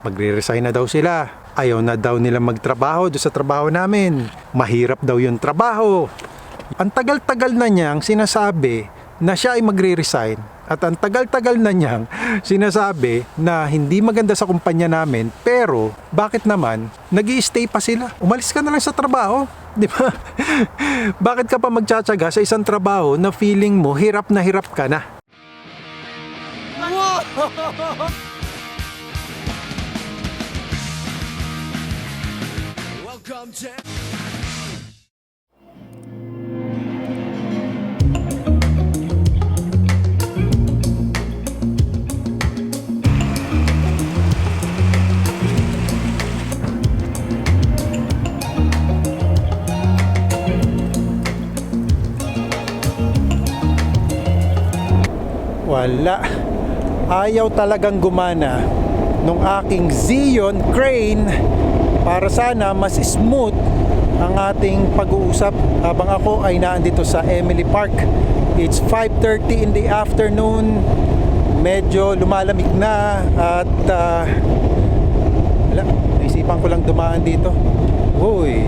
Magre-resign na daw sila. Ayaw na daw nila magtrabaho doon sa trabaho namin. Mahirap daw yung trabaho. Ang tagal-tagal na niyang sinasabi na siya ay magre-resign. At ang tagal-tagal na niyang sinasabi na hindi maganda sa kumpanya namin. Pero bakit naman nag-i-stay pa sila? Umalis ka na lang sa trabaho. Di ba? Bakit ka pa magtsatsaga sa isang trabaho na feeling mo hirap ka na? Welcome to... Wala. Ayaw talagang gumana nung aking Xeon Crane para sana mas smooth ang ating pag-uusap habang ako ay naandito sa Emily Park. It's 5:30 in the afternoon. Medyo lumalamig na at wala, naisipan ko lang dumaan dito. Uy.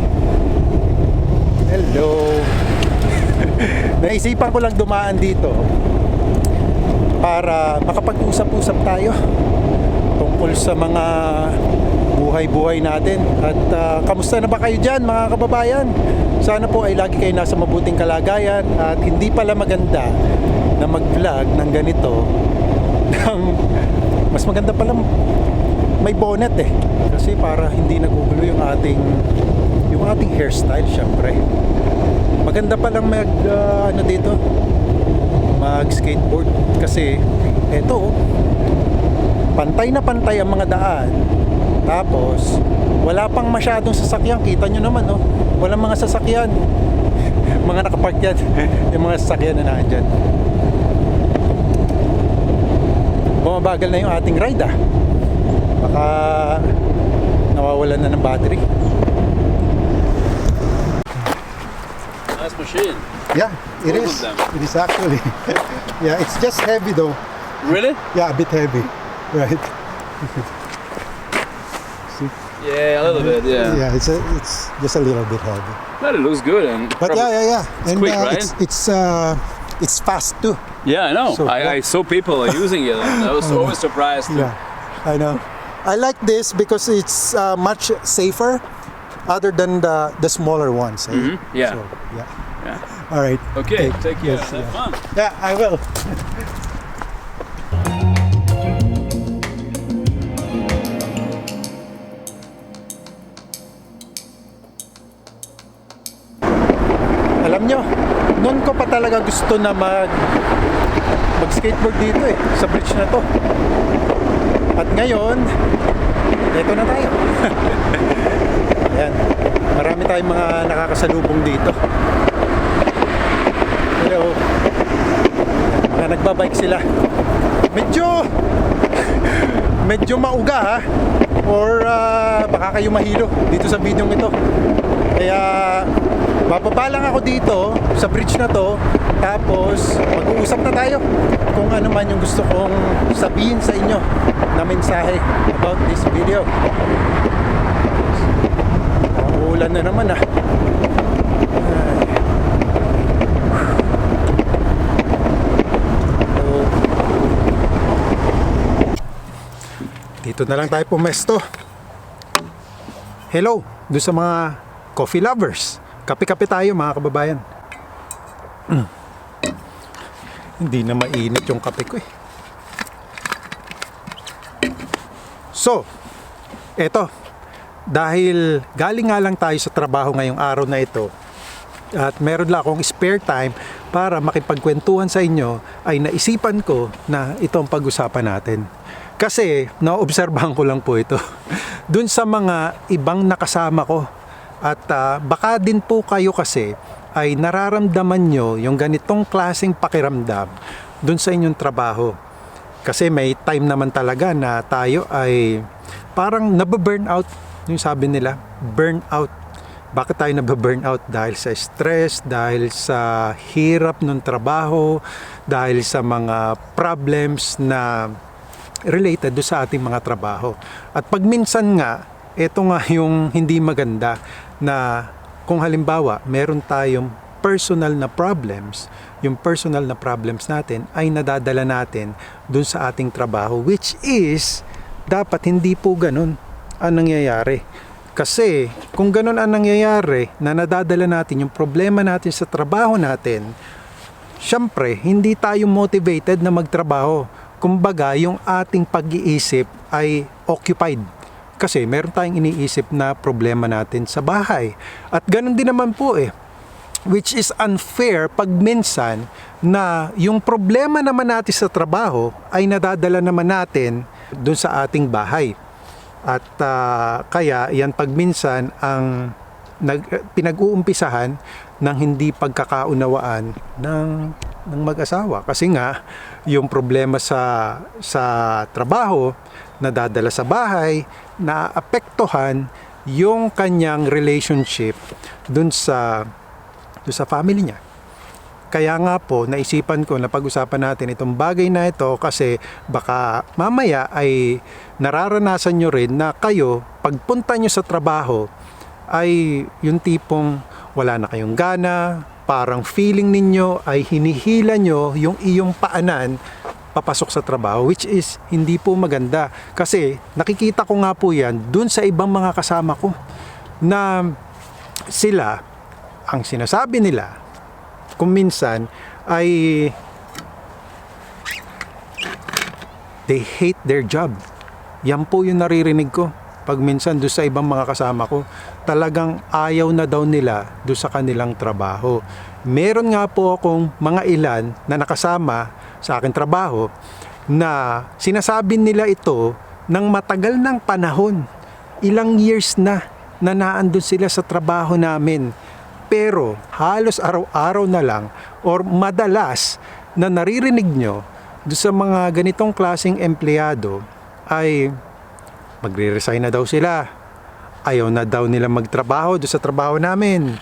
Hello. Naisipan ko lang dumaan dito para makapag-usap-usap tayo tungkol sa mga buhay-buhay natin. At kamusta na ba kayo dyan mga kababayan? Sana po ay lagi kayo nasa mabuting kalagayan at hindi pala maganda na mag-vlog ng ganito mas maganda pala may bonnet kasi para hindi nagugulo yung ating hairstyle. Syempre maganda palang dito mag-skateboard kasi eto pantay na pantay ang mga daan, tapos wala pang masyadong sasakyan. Kita nyo naman walang mga sasakyan. Mga nakapark yan yung mga sasakyan na nandyan. Bumabagal na yung ating ride baka nawawalan na ng battery. Nice machine. Yeah, it Both is. of them. It is actually. Yeah, it's just heavy though. Really? Yeah, a bit heavy. Right. See? Yeah, a little bit, yeah. Yeah, it's just a little bit heavy. But it looks good and But probably- yeah. And quick, right? it's fast too. Yeah, I know. So, I saw people are using it. And I was always surprised. Yeah, I know. I like this because it's much safer, other than the smaller ones. Mhm, yeah. So, yeah. Yeah. All right. Okay, take care. Yes, Have fun. Yeah, I will. Alam nyo, noon ko pa talaga gusto na mag-skateboard dito sa bridge na to. At ngayon, eto na tayo. Ayan, marami tayong mga nakakasalubong dito. Hello. Mga nagbabike sila. Medyo mauga or baka kayo mahilo dito sa video ito. Kaya bababa lang ako dito sa bridge na to, tapos mag-uusap na tayo kung ano man yung gusto kong sabihin sa inyo na mensahe about this video. Uulan na naman Dito na lang tayo pumesto. Hello, doon sa mga coffee lovers. Kape-kape tayo mga kababayan. Hindi na mainit yung kape ko So, eto. Dahil galing nga lang tayo sa trabaho ngayong araw na ito at meron lang akong spare time para makipagkwentuhan sa inyo, ay naisipan ko na ito ang pag-usapan natin. Kasi naobserbahan ko lang po ito dun sa mga ibang nakasama ko. At baka din po kayo kasi ay nararamdaman nyo yung ganitong klaseng pakiramdam dun sa inyong trabaho. Kasi may time naman talaga na tayo ay parang nababurnout. Yung sabi nila, burnout. Bakit tayo nababurnout? Dahil sa stress, dahil sa hirap ng trabaho, dahil sa mga problems na related do sa ating mga trabaho. At pag minsan nga, ito nga yung hindi maganda na kung halimbawa meron tayong personal na problems, yung personal na problems natin ay nadadala natin dun sa ating trabaho, which is dapat hindi po ganun ang nangyayari. Kasi kung ganun ang nangyayari na nadadala natin yung problema natin sa trabaho natin, syempre hindi tayo motivated na magtrabaho. Kumbaga yung ating pag-iisip ay occupied. Kasi meron tayong iniisip na problema natin sa bahay. At ganun din naman po which is unfair pag minsan na yung problema naman natin sa trabaho ay nadadala naman natin dun sa ating bahay. At kaya yan pag minsan ang pinag-uumpisahan ng hindi pagkakaunawaan ng mag-asawa. Kasi nga yung problema sa trabaho nadadala sa bahay, naapektuhan yung kanyang relationship dun sa family niya. Kaya nga po, naisipan ko na pag-usapan natin itong bagay na ito kasi baka mamaya ay nararanasan nyo rin na kayo, pagpunta nyo sa trabaho, ay yung tipong wala na kayong gana, parang feeling ninyo ay hinihila nyo yung iyong paanan papasok sa trabaho, which is hindi po maganda. Kasi nakikita ko nga po yan dun sa ibang mga kasama ko na sila, ang sinasabi nila kung minsan ay they hate their job. Yan po yung naririnig ko pag minsan doon sa ibang mga kasama ko. Talagang ayaw na daw nila doon sa kanilang trabaho. Meron nga po akong mga ilan na nakasama sa aking trabaho na sinasabi nila ito ng matagal ng panahon. Ilang years na naandun sila sa trabaho namin. Pero halos araw-araw na lang or madalas na naririnig nyo doon sa mga ganitong klaseng empleyado ay magre-resign na daw sila. Ayaw na daw nila magtrabaho doon sa trabaho namin.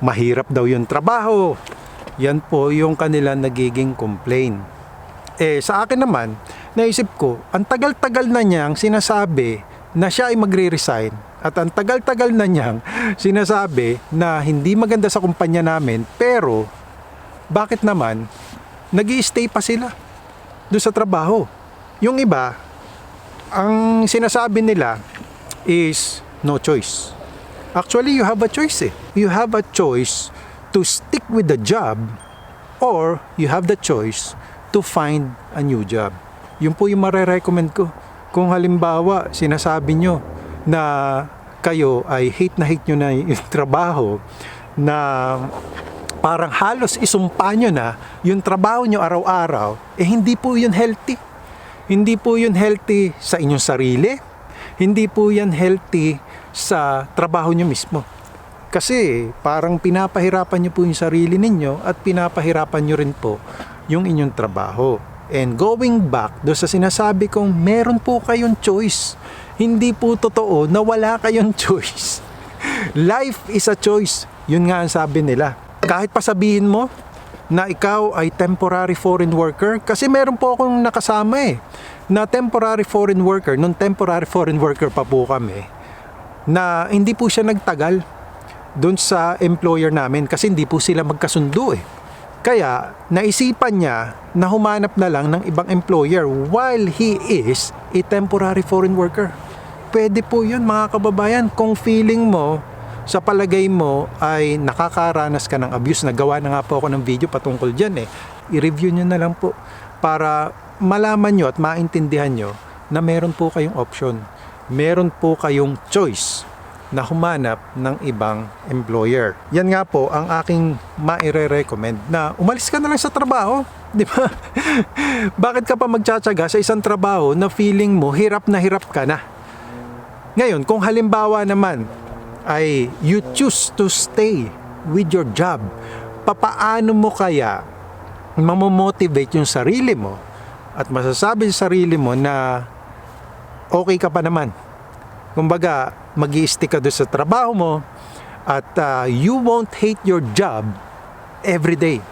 Mahirap daw yung trabaho. Yan po yung kanilang nagiging complaint. Sa akin naman, naisip ko, ang tagal-tagal na niyang sinasabi na siya ay magre-resign. At ang tagal-tagal na niyang sinasabi na hindi maganda sa kumpanya namin, pero bakit naman nag-i-stay pa sila doon sa trabaho? Yung iba, ang sinasabi nila is no choice. Actually, you have a choice You have a choice to stick with the job or you have the choice to find a new job. Yun po yung marirecommend ko. Kung halimbawa, sinasabi nyo na kayo ay hate nyo na yung trabaho na parang halos isumpa nyo na yung trabaho nyo araw-araw, hindi po yun healthy. Hindi po yun healthy sa inyong sarili. Hindi po yan healthy sa trabaho nyo mismo. Kasi parang pinapahirapan nyo po yung sarili ninyo at pinapahirapan nyo rin po yung inyong trabaho. And going back do sa sinasabi kong meron po kayong choice. Hindi po totoo na wala kayong choice. Life is a choice. Yun nga ang sabi nila. Kahit pa sabihin mo na ikaw ay temporary foreign worker, kasi meron po akong nakasama na temporary foreign worker, nung temporary foreign worker pa po kami, na hindi po siya nagtagal doon sa employer namin kasi hindi po sila magkasundo Kaya naisipan niya na humanap na lang ng ibang employer while he is a temporary foreign worker. Pwede po yun mga kababayan kung feeling mo, sa palagay mo ay nakakaranas ka ng abuse. Nagawa na nga po ako ng video patungkol dyan I-review nyo na lang po para malaman nyo at maintindihan nyo na meron po kayong option. Meron po kayong choice na humanap ng ibang employer. Yan nga po ang aking maire-recommend na umalis ka na lang sa trabaho. Di ba? Bakit ka pa magtsatsaga sa isang trabaho na feeling mo hirap ka na? Ngayon, kung halimbawa naman ay you choose to stay with your job, papaano mo kaya mamomotivate yung sarili mo at masasabi sa sarili mo na okay ka pa naman? Kumbaga, mag-i-stick ka doon sa trabaho mo at you won't hate your job every day.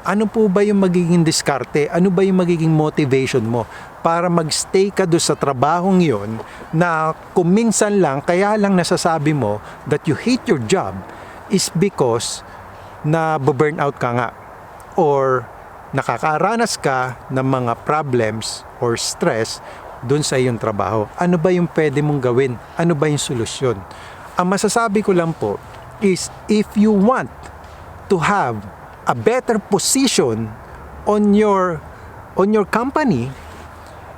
Ano po ba yung magiging diskarte? Ano ba yung magiging motivation mo para magstay ka doon sa trabahong yon na kung minsan lang, kaya lang nasasabi mo that you hate your job is because na burn out ka nga or nakakaranas ka ng mga problems or stress doon sa iyong trabaho. Ano ba yung pwede mong gawin? Ano ba yung solusyon? Ang masasabi ko lang po is if you want to have a better position on your company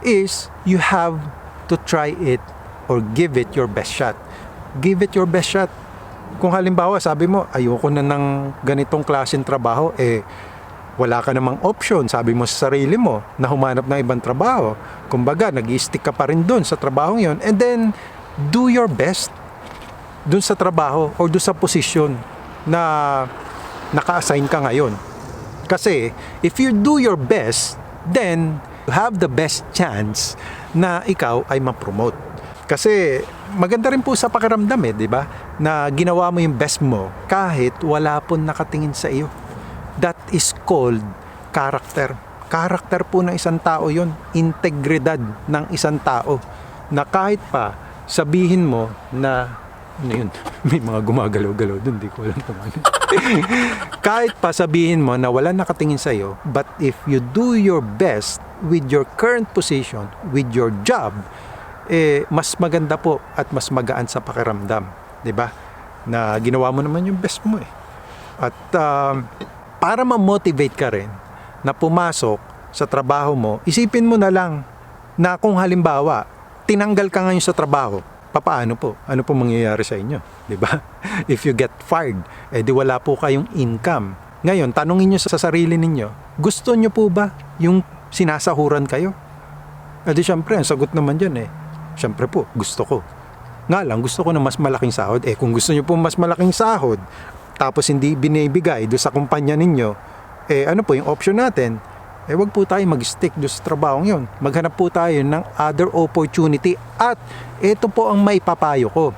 is you have to try it or give it your best shot. Give it your best shot. Kung halimbawa sabi mo ayoko na ng ganitong klaseng trabaho, wala ka namang option, sabi mo sa sarili mo na humanap ng ibang trabaho. Kumbaga, nag-i-stick ka pa rin doon sa trabahong yon, and then do your best doon sa trabaho or doon sa posisyon na naka-assign ka ngayon. Kasi if you do your best, then you have the best chance na ikaw ay ma-promote. Kasi maganda rin po sa pakiramdam di ba? Na ginawa mo yung best mo kahit wala pong nakatingin sa iyo. That is called character. Character po ng isang tao yon, integridad ng isang tao na kahit pa sabihin mo na ano yun, may mga gumagalaw-galaw dun, di ko alam kung ano. Kahit pa sabihin mo na wala nakatingin sa iyo, but if you do your best with your current position, with your job, mas maganda po at mas magaan sa pakiramdam, di ba? Na ginawa mo naman yung best mo At para ma-motivate ka rin na pumasok sa trabaho mo, isipin mo na lang na kung halimbawa, tinanggal ka ngayon sa trabaho, papaano po? Ano po mangyayari sa inyo? Diba? If you get fired, di wala po kayong income. Ngayon, tanungin nyo sa sarili ninyo, gusto nyo po ba yung sinasahuran kayo? Di syempre, ang sagot naman dyan syempre po, gusto ko. Nga lang, gusto ko na mas malaking sahod. Kung gusto nyo po mas malaking sahod, tapos hindi binibigay doon sa kumpanya ninyo, ano po yung option natin? Wag po tayo mag-stick doon sa trabahong yun. Maghanap po tayo ng other opportunity. At ito po ang maipapayo ko,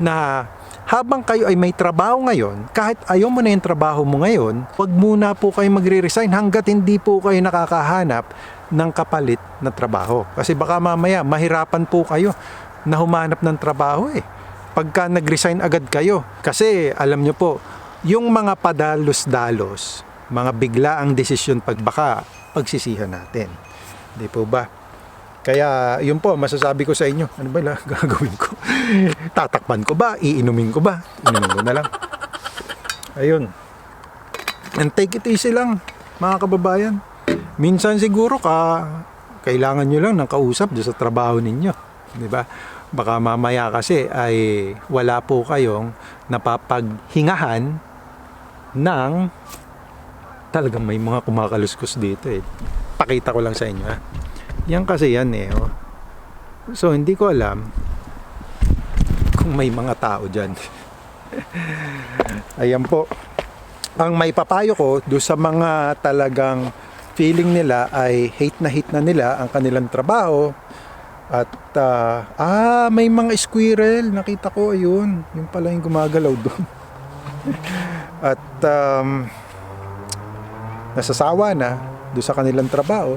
na habang kayo ay may trabaho ngayon, kahit ayaw mo na yung trabaho mo ngayon, wag muna po kayo magre-resign hanggat hindi po kayo nakakahanap ng kapalit na trabaho. Kasi baka mamaya mahirapan po kayo na humanap ng trabaho pagka nag-resign agad kayo. Kasi alam nyo po, yung mga padalos-dalos, mga biglaang desisyon baka pagsisihan natin. Di po ba? Kaya yun po, masasabi ko sa inyo, ano ba gagawin ko? Tatakpan ko ba? Iinumin ko ba? Inumin ko na lang. Ayun. And take it easy lang, mga kababayan. Minsan siguro kailangan nyo lang ng kausap doon sa trabaho ninyo. Di ba? Baka mamaya kasi ay wala po kayong napapaghingahan ng talagang may mga kumakaluskos dito Pakita ko lang sa inyo Yan kasi yan So hindi ko alam kung may mga tao dyan. Ayan po. Ang may papayo ko do sa mga talagang feeling nila ay hate na nila ang kanilang trabaho. At may mga squirrel, nakita ko, ayun, yung pala yung gumagalaw doon. At nasasawa na doon sa kanilang trabaho,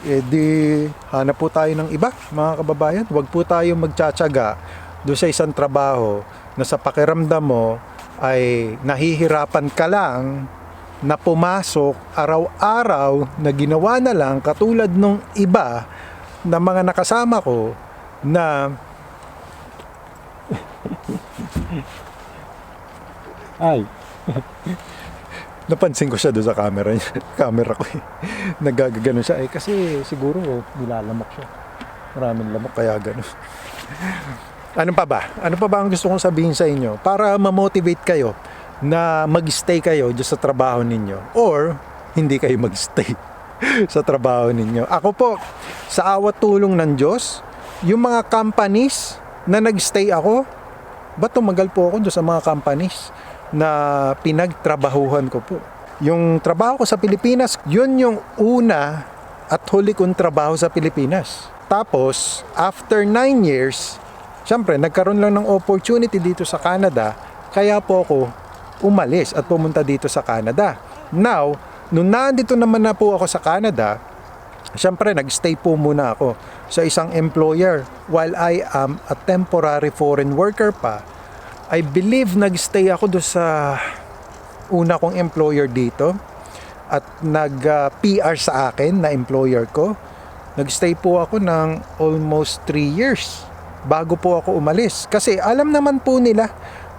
di hanap po tayo ng iba, mga kababayan. Huwag po tayo magtsatsaga doon sa isang trabaho na sa pakiramdam mo ay nahihirapan ka lang na pumasok araw-araw na ginawa na lang katulad nung iba na mga nakasama ko na napansin ko siya doon sa camera ko nagagano siya kasi siguro nilalamok siya, maraming lamok kaya gano'n. Ano pa ba ang gusto kong sabihin sa inyo para ma-motivate kayo na mag-stay kayo dyan sa trabaho ninyo or hindi kayo mag-stay sa trabaho ninyo? Ako po, sa awat tulong ng Diyos, yung mga companies na nag-stay ako, tumagal po ako doon sa mga companies na pinagtrabahuhan ko po. Yung trabaho ko sa Pilipinas, yun yung una at huli kong trabaho sa Pilipinas. Tapos, after 9 years, syempre, nagkaroon lang ng opportunity dito sa Canada, kaya po ako umalis at pumunta dito sa Canada. Now, nung nandito naman na po ako sa Canada, Siyempre, nag-stay po muna ako sa isang employer while I am a temporary foreign worker pa. I believe nag-stay ako doon sa una kong employer dito at nag-PR sa akin na employer ko. Nag-stay po ako ng almost 3 years bago po ako umalis. Kasi alam naman po nila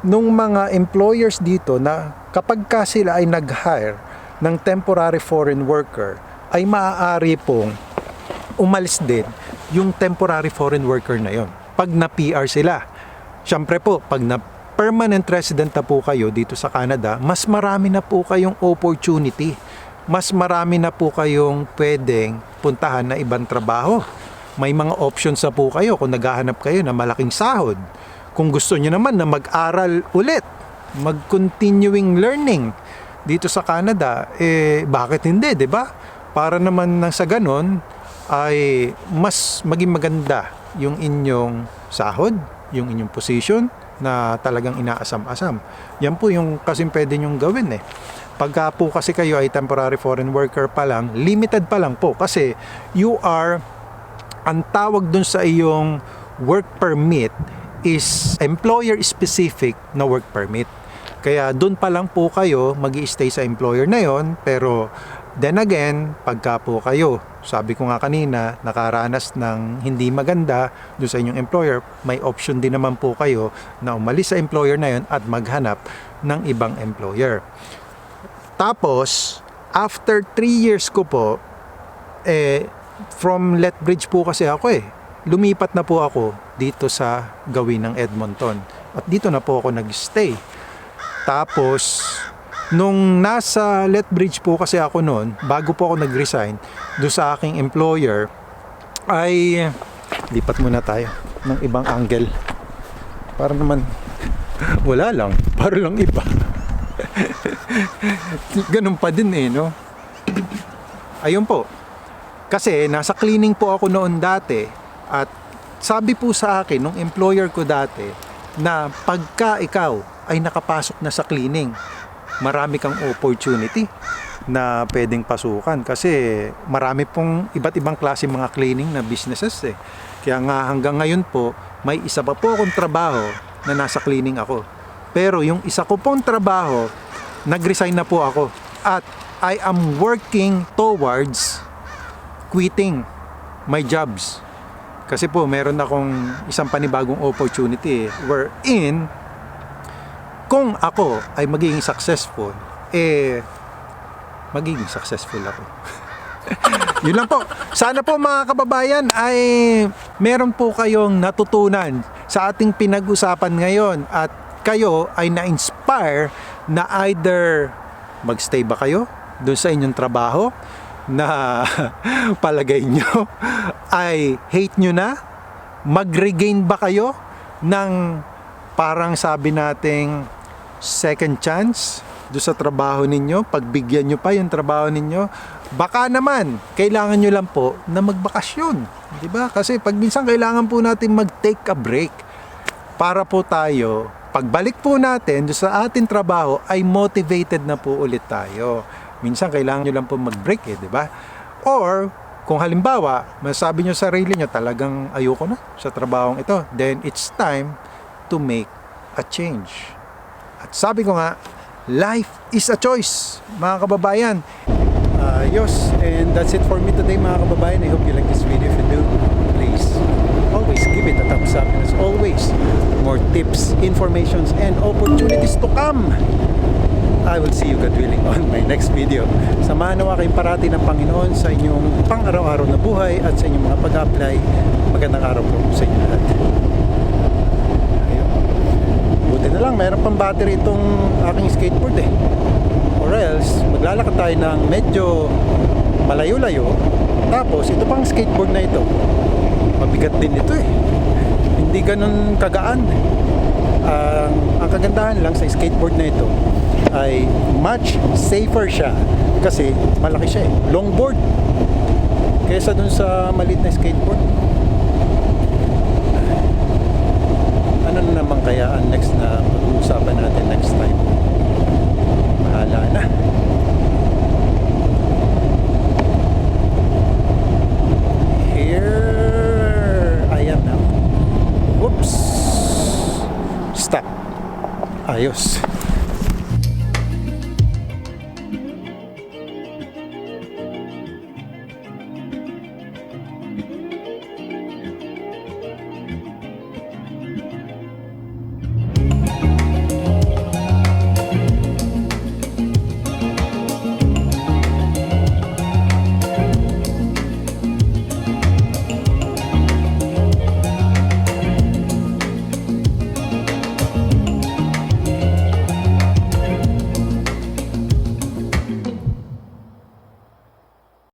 nung mga employers dito na kapag ka sila ay nag-hire ng temporary foreign worker, ay maaari pong umalis din yung temporary foreign worker na yon pag na-PR sila. Siyempre po, pag na-permanent resident na po kayo dito sa Canada, mas marami na po kayong opportunity. Mas marami na po kayong pwedeng puntahan na ibang trabaho. May mga options na po kayo kung naghahanap kayo na malaking sahod. Kung gusto nyo naman na mag-aral ulit, mag-continuing learning dito sa Canada, bakit hindi, 'di ba? Para naman nang sa ganon ay mas maging maganda yung inyong sahod, yung inyong position na talagang inaasam-asam. Yan po yung kasi pwede nyong gawin Pagka po kasi kayo ay temporary foreign worker pa lang, limited pa lang po kasi you are, ang tawag dun sa iyong work permit is employer specific na work permit. Kaya dun pa lang po kayo magi-stay sa employer na yon. Pero then again, pagka po kayo, sabi ko nga kanina, nakaranas ng hindi maganda dun sa inyong employer, may option din naman po kayo na umalis sa employer na yon at maghanap ng ibang employer. Tapos, after 3 years ko po, from Lethbridge po kasi ako lumipat na po ako dito sa gawin ng Edmonton. At dito na po ako nag-stay. Tapos, nung nasa Lethbridge po kasi ako noon, bago po ako nag-resign doon sa aking employer, ay lipat muna tayo ng ibang angle. Para naman, wala lang. Para lang iba. Ganun pa din no? Ayun po. Kasi nasa cleaning po ako noon dati at sabi po sa akin nung employer ko dati na pagka ikaw ay nakapasok na sa cleaning, marami kang opportunity na pwedeng pasukan kasi marami pong iba't ibang klase mga cleaning na businesses Kaya nga hanggang ngayon po, may isa pa po akong trabaho na nasa cleaning ako. Pero yung isa ko pong trabaho, nag-resign na po ako at I am working towards quitting my jobs. Kasi po meron akong isang panibagong opportunity wherein kung ako ay magiging successful, magiging successful ako. Yun lang po. Sana po mga kababayan ay meron po kayong natutunan sa ating pinag-usapan ngayon at kayo ay na-inspire na either magstay ba kayo doon sa inyong trabaho na palagay nyo ay hate nyo na, mag-regain ba kayo ng parang sabi nating second chance doon sa trabaho ninyo, pagbigyan nyo pa yung trabaho ninyo. Baka naman kailangan nyo lang po na magbakasyon, di ba? Kasi pag minsan kailangan po natin mag-take a break para po tayo pagbalik po natin doon sa ating trabaho ay motivated na po ulit tayo. Minsan kailangan nyo lang po mag-break di ba? Or kung halimbawa masabi nyo sa sarili nyo talagang ayoko na sa trabahong ito, then it's time to make a change. At sabi ko nga, life is a choice, mga kababayan. Yes, and that's it for me today, mga kababayan. I hope you like this video. If you do, please always give it a thumbs up. And as always, more tips, informations, and opportunities to come. I will see you, God willing, on my next video. Samahan nawa kayong parati ng Panginoon sa inyong pang-araw-araw na buhay at sa inyong mga pag-apply. Magandang araw po sa inyo lahat. Ayun. Buti na lang, mayroon pang battery itong aking skateboard Or else, maglalakad tayo ng medyo malayo-layo. Tapos, ito pang skateboard na ito. Mabigat din ito Hindi ganun kagaan. Ang kagandahan lang sa skateboard na ito ay much safer siya kasi malaki siya longboard kaysa dun sa maliit na skateboard. Ano na naman kaya ang next na pag-uusapan natin next time? Bahala na. Ayos.